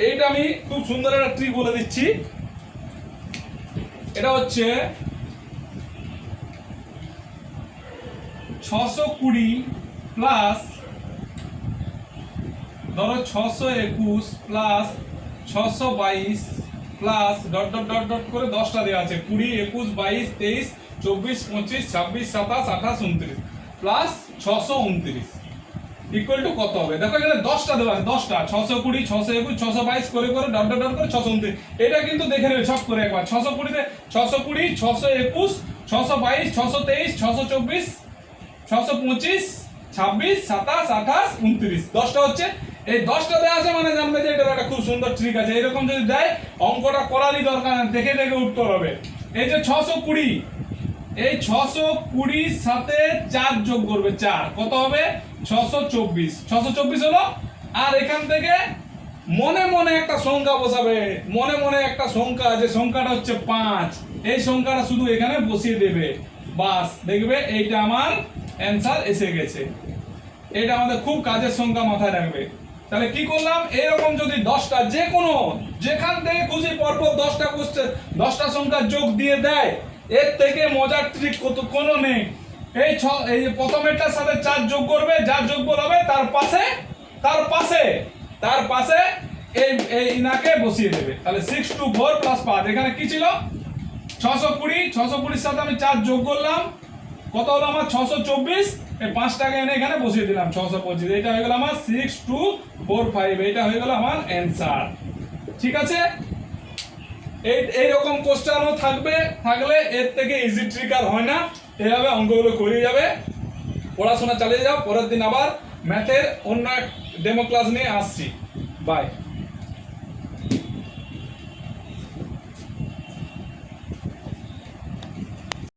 এইটা আমি খুব সুন্দর একটা ট্রিক বলে দিচ্ছি। এটা হচ্ছে 620 প্লাস ধরো 621 plus 622 plus dot dot dot dot করে 10টা দেওয়া আছে, 20 21 22 23 24 25 26 27 28 29 প্লাস 629 ইকুয়াল টু কত হবে? দেখো এখানে 10টা দেওয়া আছে, 10টা 620 621 622 করে করে ডট ডট ডট করে 629। এটা কিন্তু দেখে নেবে ছক করে একবার। 620 তে 620 621 622 623 624 625 26 27 28 29 10টা হচ্ছে। এই 10টা দেওয়া আছে মানে জানবে যে এটা একটা খুব সুন্দর ট্রিক আছে। এরকম যদি দেয় অঙ্কটা করারই দরকার নেই, দেখে দেখে উত্তর হবে। এই যে 620, এই 620 সাথে 4 যোগ করবে, 4 কত হবে? 624। 624 হলো। আর এখান থেকে মনে মনে একটা সংখ্যা বসাবে, মনে মনে একটা সংখ্যা, যে সংখ্যাটা হচ্ছে 5, এই সংখ্যাটা শুধু এখানে বসিয়ে দেবে, বাস দেখবে এইটা আমার অ্যান্সার এসে গেছে। এটা আমাদের খুব কাজের সংখ্যা, মাথায় রাখবে। তাহলে কি করলাম, এরকম যদি 10টা যে কোনো যেখান থেকে খুশি পরপর 10টা কোশ্চেন 10টা সংখ্যা যোগ দিয়ে দেয়, এর থেকে মজার ট্রিক কোনো নেই। এই প্রথমেরটার সাথে 4 যোগ করবে, যার যোগফল হবে তার পাশে এই ইনাকে বসিয়ে দেবে। তাহলে 6 2 4 প্লাস 5, এখানে কি ছিল? 620 সাথে আমি 4 যোগ করলাম, কত হলো আমার? 624। এই 5 টাকা এনে এখানে বসিয়ে দিলাম 625। এটা হয়ে গেল আমার 6245, এটা হয়ে গেল আমার অ্যানসার। ঠিক আছে, এইরকম কোশ্চেনও থাকলে এর থেকে ইজি ট্রিক আর হয় না। এইভাবে অঙ্কগুলো করে যাবে, পড়াশোনা চালিয়ে যাও। পরের দিন আবার ম্যাথের অন্য এক ডেমো ক্লাস নিয়ে আসছি। বাই।